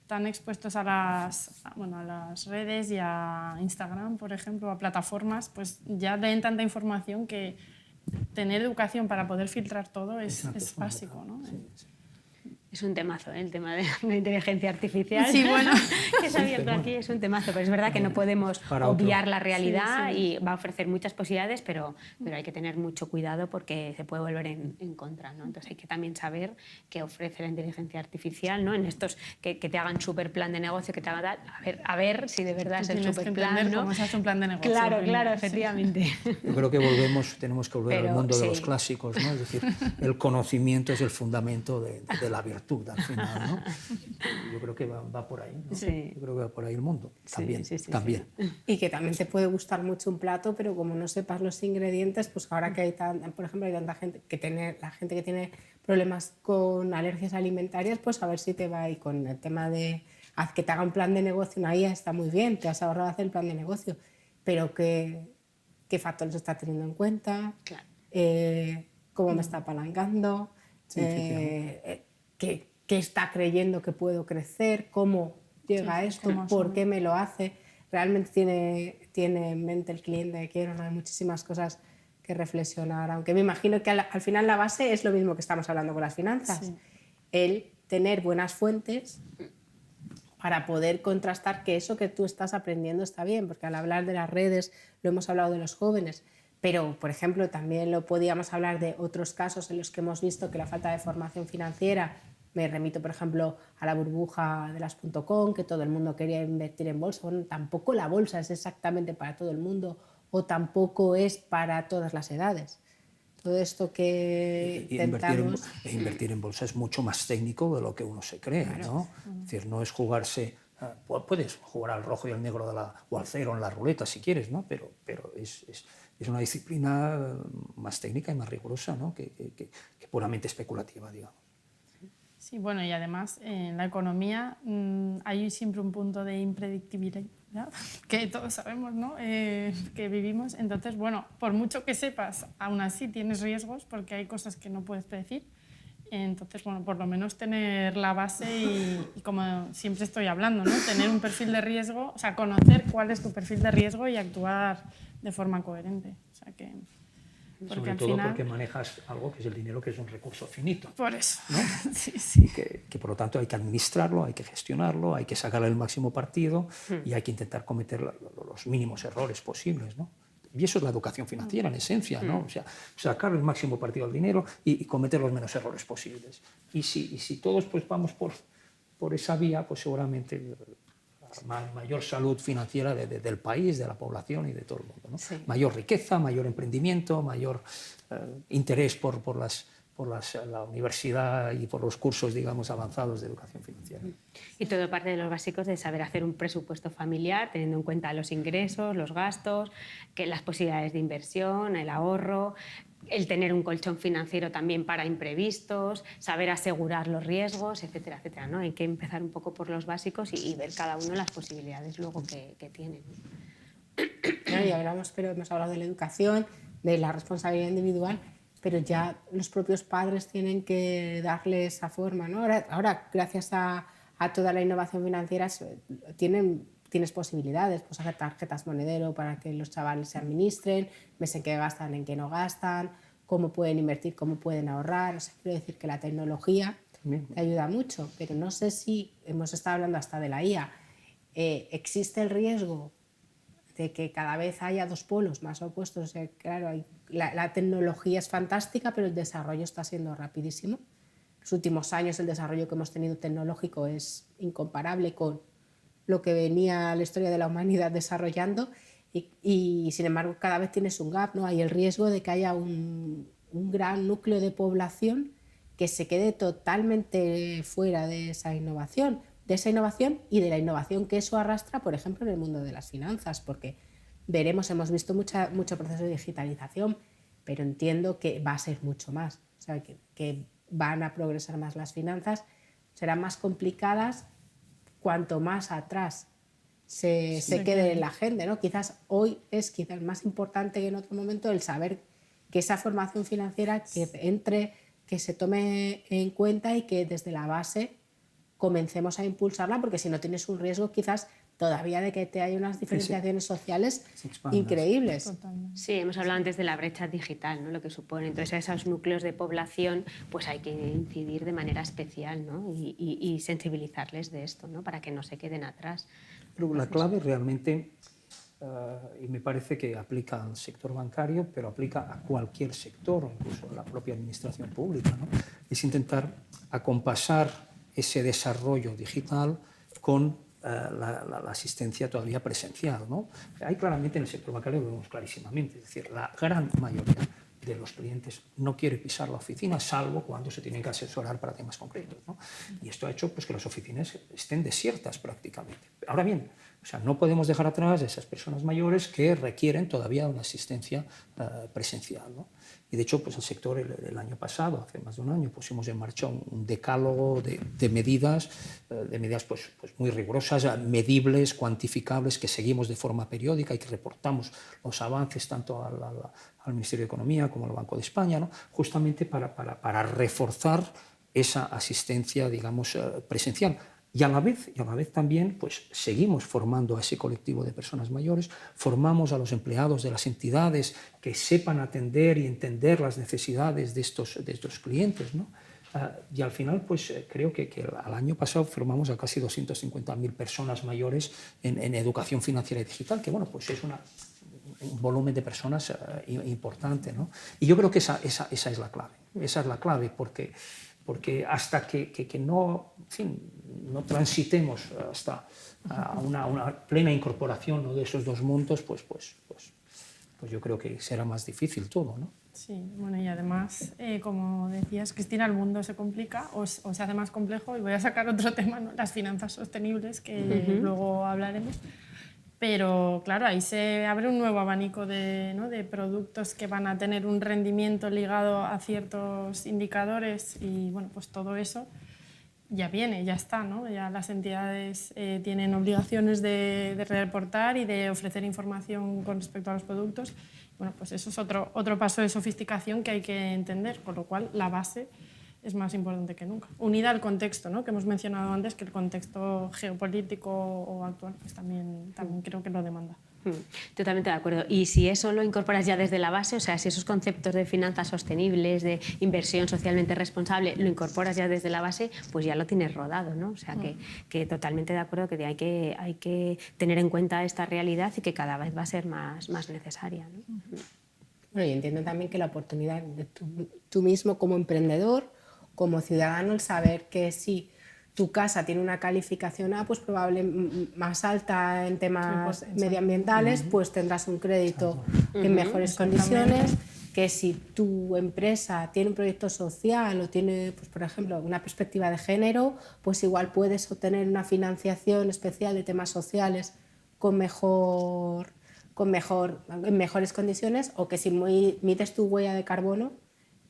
están expuestos a las redes y a Instagram, por ejemplo, a plataformas, pues ya leen tanta información que tener educación para poder filtrar todo es básico, ¿no? Sí, sí. Es un temazo, ¿eh? El tema de la inteligencia artificial. Sí, bueno. Que se ha abierto aquí, es un temazo, pero es verdad que no podemos obviar la realidad y va a ofrecer muchas posibilidades, pero hay que tener mucho cuidado porque se puede volver en contra, ¿no? Entonces hay que también saber qué ofrece la inteligencia artificial, ¿no? En estos que te hagan súper plan de negocio, que te hagan a ver si de verdad es el súper plan, ¿no? Cómo se hace un plan de negocio. Claro, efectivamente. Yo creo que tenemos que volver al mundo de los clásicos, ¿no? Es decir, el conocimiento es el fundamento de la virtud al final, ¿no? Yo creo que va por ahí, ¿no? Sí. Yo creo que va por ahí el mundo, también, Sí. Y que también te puede gustar mucho un plato, pero como no sepas los ingredientes, pues ahora que por ejemplo, hay tanta gente la gente que tiene problemas con alergias alimentarias, pues a ver si te va. Y con el tema de haz que te haga un plan de negocio, una guía está muy bien, te has ahorrado hacer el plan de negocio, pero qué factores está teniendo en cuenta, Claro. cómo me está apalancando, qué está creyendo que puedo crecer, cómo llega a esto, por qué me lo hace. Realmente tiene en mente el cliente que quiero, ¿no? Hay muchísimas cosas que reflexionar, aunque me imagino que al final la base es lo mismo que estamos hablando con las finanzas, Sí. el tener buenas fuentes para poder contrastar que eso que tú estás aprendiendo está bien, porque al hablar de las redes lo hemos hablado de los jóvenes, pero, por ejemplo, también lo podíamos hablar de otros casos en los que hemos visto que la falta de formación financiera, me remito, por ejemplo, a la burbuja de las .com, que todo el mundo quería invertir en bolsa. Bueno, tampoco la bolsa es exactamente para todo el mundo o tampoco es para todas las edades. Todo esto que intentamos... Invertir en bolsa es mucho más técnico de lo que uno se cree, ¿no? Es decir, no es jugarse... Puedes jugar al rojo y al negro o al cero en la ruleta si quieres, ¿no? Pero es una disciplina más técnica y más rigurosa, ¿no? que puramente especulativa, digamos. Sí, bueno, y además en la economía hay siempre un punto de impredictibilidad, que todos sabemos, ¿no? Que vivimos. Entonces, bueno, por mucho que sepas, aún así tienes riesgos porque hay cosas que no puedes predecir. Entonces, bueno, por lo menos tener la base y como siempre estoy hablando, ¿no? Tener un perfil de riesgo, o sea, conocer cuál es tu perfil de riesgo y actuar de forma coherente. O sea que... Sobre todo porque manejas algo que es el dinero, que es un recurso finito. Por eso. ¿No? Sí. Que por lo tanto hay que administrarlo, hay que gestionarlo, hay que sacarle el máximo partido y hay que intentar cometer los mínimos errores posibles, ¿no? Y eso es la educación financiera en esencia, ¿no? O sea, sacar el máximo partido al dinero y cometer los menos errores posibles. Y si todos pues vamos por esa vía, pues seguramente mayor salud financiera del país, de la población y de todo el mundo, ¿no? Sí. Mayor riqueza, mayor emprendimiento, mayor interés por la universidad y por los cursos, digamos, avanzados de educación financiera. Y todo parte de los básicos de saber hacer un presupuesto familiar, teniendo en cuenta los ingresos, los gastos, las posibilidades de inversión, el ahorro, el tener un colchón financiero también para imprevistos, saber asegurar los riesgos, etcétera, etcétera, ¿no? Hay que empezar un poco por los básicos y ver cada uno las posibilidades luego que tiene. Y hemos hablado de la educación, de la responsabilidad individual, pero ya los propios padres tienen que darle esa forma, ¿no? Ahora gracias a toda la innovación financiera, tienes posibilidades, pues hacer tarjetas monedero para que los chavales se administren, ves en qué gastan, en qué no gastan, cómo pueden invertir, cómo pueden ahorrar. O sea, quiero decir que la tecnología te ayuda mucho, pero no sé si, hemos estado hablando hasta de la IA, existe el riesgo de que cada vez haya dos polos más opuestos. O sea, claro, la tecnología es fantástica, pero el desarrollo está siendo rapidísimo. Los últimos años el desarrollo que hemos tenido tecnológico es incomparable con lo que venía la historia de la humanidad desarrollando y sin embargo cada vez tienes un gap, ¿no? Hay el riesgo de que haya un gran núcleo de población que se quede totalmente fuera de esa innovación. de esa innovación y de la innovación que eso arrastra, por ejemplo, en el mundo de las finanzas, porque hemos visto mucho proceso de digitalización, pero entiendo que va a ser mucho más, o sea, que van a progresar más las finanzas, serán más complicadas cuanto más atrás se quede en la gente, ¿no? Quizás hoy es quizás más importante que en otro momento el saber que esa formación financiera que entre, que se tome en cuenta y que desde la base comencemos a impulsarla, porque si no tienes un riesgo quizás todavía de que te haya unas diferenciaciones sociales increíbles. Totalmente. Sí, hemos hablado antes de la brecha digital, ¿no? Lo que supone. Entonces, a esos núcleos de población pues hay que incidir de manera especial, ¿no? y sensibilizarles de esto, ¿no? Para que no se queden atrás. Pero la clave realmente, y me parece que aplica al sector bancario, pero aplica a cualquier sector, incluso a la propia administración pública, ¿no? Es intentar acompasar ese desarrollo digital con la asistencia todavía presencial, ¿no? Ahí claramente en el sector bancario lo vemos clarísimamente, es decir, la gran mayoría de los clientes no quiere pisar la oficina, salvo cuando se tienen que asesorar para temas concretos, ¿no? Y esto ha hecho pues, que las oficinas estén desiertas prácticamente. Ahora bien, o sea, no podemos dejar atrás a esas personas mayores que requieren todavía una asistencia presencial, ¿no? Y de hecho, pues el sector el año pasado, hace más de un año, pusimos en marcha un decálogo de medidas pues muy rigurosas, medibles, cuantificables, que seguimos de forma periódica y que reportamos los avances tanto al Ministerio de Economía como al Banco de España, ¿no? Justamente para reforzar esa asistencia, digamos, presencial. Y a la vez también pues, seguimos formando a ese colectivo de personas mayores, formamos a los empleados de las entidades que sepan atender y entender las necesidades de estos clientes, ¿no? Y al final pues, creo que al año pasado formamos a casi 250.000 personas mayores en educación financiera y digital, que bueno, pues es un volumen de personas importante, ¿no? Y yo creo que esa es la clave, porque hasta que no, en fin, no transitemos hasta una plena incorporación, ¿no? de esos dos mundos, pues yo creo que será más difícil todo, ¿no? Sí, bueno, y además, como decías, Cristina, el mundo se complica o se hace más complejo, y voy a sacar otro tema, ¿no? Las finanzas sostenibles, que luego hablaremos. Pero claro, ahí se abre un nuevo abanico de productos que van a tener un rendimiento ligado a ciertos indicadores, y bueno, pues todo eso ya viene, ya está, ¿no? Ya las entidades tienen obligaciones de reportar y de ofrecer información con respecto a los productos. Bueno, pues eso es otro paso de sofisticación que hay que entender, con lo cual la base es más importante que nunca. Unida al contexto, ¿no? Que hemos mencionado antes, que el contexto geopolítico o actual pues también creo que lo demanda. Totalmente de acuerdo. Y si eso lo incorporas ya desde la base, o sea, si esos conceptos de finanzas sostenibles, de inversión socialmente responsable, lo incorporas ya desde la base, pues ya lo tienes rodado, ¿no? O sea, que totalmente de acuerdo que hay que tener en cuenta esta realidad y que cada vez va a ser más necesaria, ¿no? Bueno, y entiendo también que la oportunidad de tú mismo como emprendedor, como ciudadano, el saber que si tu casa tiene una calificación A, pues probablemente más alta en temas medioambientales, pues tendrás un crédito en mejores condiciones, que si tu empresa tiene un proyecto social o tiene, pues, por ejemplo, una perspectiva de género, pues igual puedes obtener una financiación especial de temas sociales en mejores condiciones, o que si mides tu huella de carbono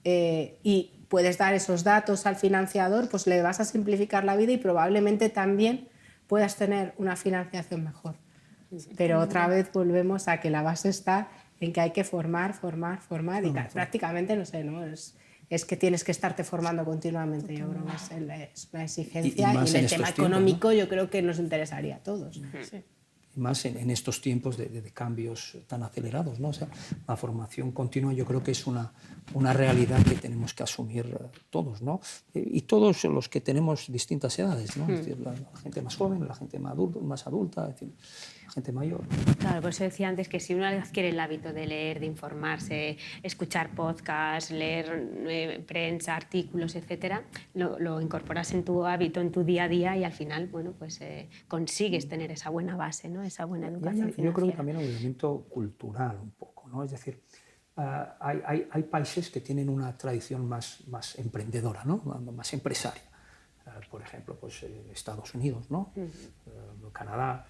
y puedes dar esos datos al financiador, pues le vas a simplificar la vida y probablemente también puedas tener una financiación mejor. Pero otra vez volvemos a que la base está en que hay que formar y prácticamente, no sé, ¿no? Es que tienes que estarte formando continuamente. Yo creo que es una exigencia, y en el tema económico, ¿no? Yo creo que nos interesaría a todos. Sí. Y más en estos tiempos de cambios tan acelerados, ¿no? O sea, la formación continua yo creo que es una realidad que tenemos que asumir todos, ¿no? Y todos los que tenemos distintas edades, ¿no? Es decir, la gente más joven, la gente más adulta, es decir, la gente mayor. Claro, por eso decía antes que si uno adquiere el hábito de leer, de informarse, escuchar podcasts, leer prensa, artículos, etcétera, lo incorporas en tu hábito, en tu día a día, y al final, bueno, pues consigues tener esa buena base, ¿no? Esa buena educación financiera. Yo creo que también hay un elemento cultural un poco, ¿no? Es decir, hay países que tienen una tradición más emprendedora, ¿no? Más empresaria. por ejemplo, pues, Estados Unidos, ¿no? Canadá,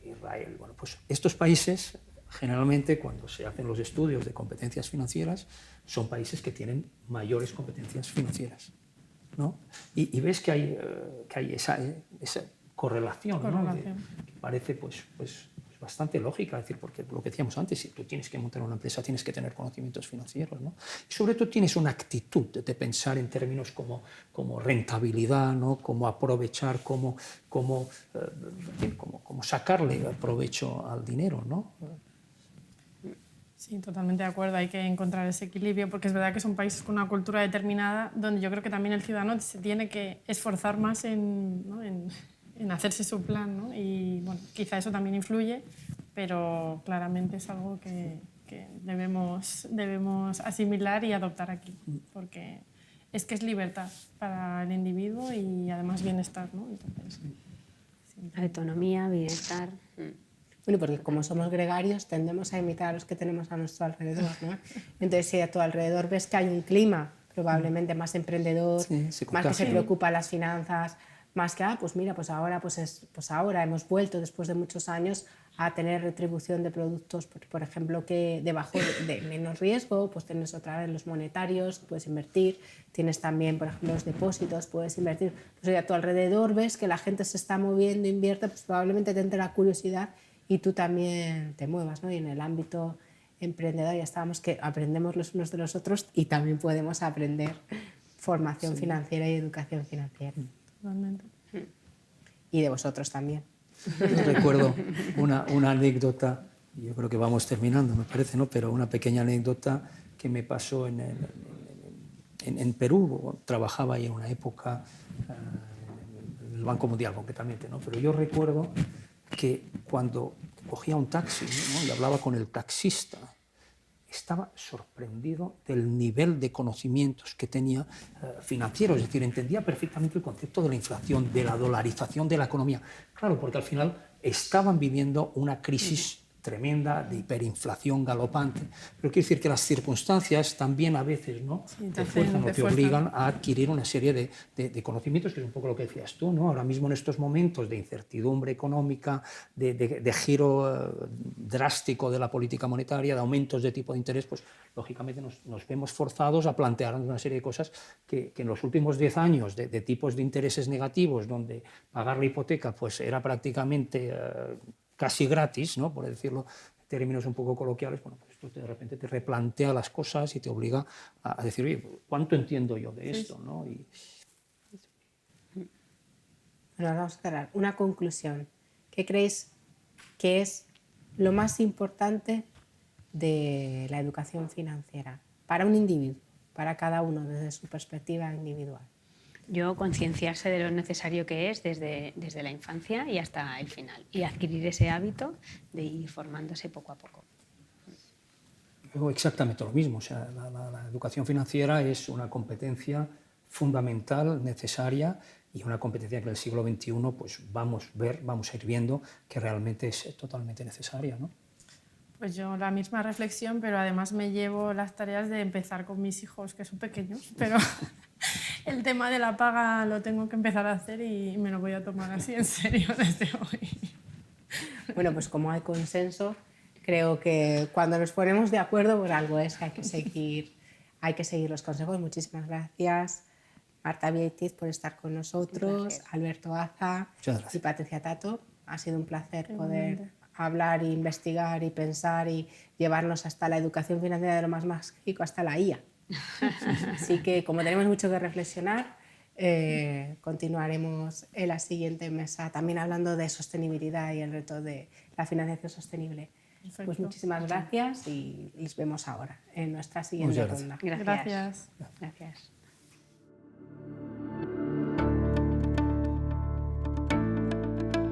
Israel. Bueno, pues estos países, generalmente, cuando se hacen los estudios de competencias financieras, son países que tienen mayores competencias financieras, ¿no? Y ves que hay esa correlación, ¿no? Que parece pues bastante lógica, es decir, porque lo que decíamos antes, si tú tienes que montar una empresa, tienes que tener conocimientos financieros, ¿no? Y sobre todo tienes una actitud de pensar en términos como rentabilidad, ¿no? Cómo aprovechar, cómo sacarle provecho al dinero, ¿no? Sí, totalmente de acuerdo. Hay que encontrar ese equilibrio porque es verdad que son países con una cultura determinada donde yo creo que también el ciudadano se tiene que esforzar más en hacerse su plan, ¿no? Y bueno, quizá eso también influye, pero claramente es algo que debemos asimilar y adoptar aquí, porque es que es libertad para el individuo y además bienestar, ¿no? Entonces, autonomía, bienestar. Bueno, porque como somos gregarios tendemos a imitar a los que tenemos a nuestro alrededor, ¿no? Entonces, si a tu alrededor ves que hay un clima probablemente más emprendedor, más que se preocupa de las finanzas, más que, pues mira, pues ahora hemos vuelto después de muchos años a tener retribución de productos, por ejemplo, que debajo de menos riesgo, pues tienes otra vez los monetarios, puedes invertir, tienes también, por ejemplo, los depósitos, puedes invertir. Pues a tu alrededor ves que la gente se está moviendo, invierte, pues probablemente te entre la curiosidad y tú también te muevas, ¿no? Y en el ámbito emprendedor ya estábamos que aprendemos los unos de los otros y también podemos aprender formación financiera y educación financiera. totalmente. Y de vosotros también. Recuerdo una anécdota, yo creo que vamos terminando, me parece, ¿no? Pero una pequeña anécdota que me pasó en Perú. Trabajaba ahí en una época en el Banco Mundial concretamente, ¿no? Pero yo recuerdo que cuando cogía un taxi, ¿no? Y hablaba con el taxista, estaba sorprendido del nivel de conocimientos que tenía financieros, es decir, entendía perfectamente el concepto de la inflación, de la dolarización de la economía. Claro, porque al final estaban viviendo una crisis tremenda de hiperinflación galopante, pero quiero decir que las circunstancias también a veces, ¿no? te fuerzan o te obligan a adquirir una serie de conocimientos, que es un poco lo que decías tú, ¿no? Ahora mismo en estos momentos de incertidumbre económica, de giro drástico de la política monetaria, de aumentos de tipo de interés, pues lógicamente nos vemos forzados a plantearnos una serie de cosas que en los últimos 10 años de tipos de intereses negativos, donde pagar la hipoteca pues era prácticamente casi gratis, ¿no? Por decirlo en términos un poco coloquiales, bueno, pues esto de repente te replantea las cosas y te obliga a decir, oye, ¿cuánto entiendo yo de esto? ¿No? Bueno, vamos a cerrar. Una conclusión. ¿Qué creéis que es lo más importante de la educación financiera para un individuo, para cada uno desde su perspectiva individual? Yo, concienciarse de lo necesario que es desde la infancia y hasta el final, y adquirir ese hábito de ir formándose poco a poco. Exactamente lo mismo. O sea, la educación financiera es una competencia fundamental, necesaria, y una competencia que en el siglo XXI pues, vamos a ir viendo que realmente es totalmente necesaria, ¿no? Pues yo la misma reflexión, pero además me llevo las tareas de empezar con mis hijos, que son pequeños, pero el tema de la paga lo tengo que empezar a hacer y me lo voy a tomar así en serio desde hoy. Bueno, pues como hay consenso, creo que cuando nos ponemos de acuerdo por algo es que hay que seguir los consejos. Muchísimas gracias, Marta Vieites, por estar con nosotros, Alberto Aza y Patricia Tato. Ha sido un placer poder hablar, investigar y pensar y llevarnos hasta la educación financiera de lo más mágico, hasta la IA. Así que como tenemos mucho que reflexionar, continuaremos en la siguiente mesa también hablando de sostenibilidad y el reto de la financiación sostenible. Perfecto. Pues muchísimas gracias y nos vemos ahora en nuestra siguiente ronda. Gracias.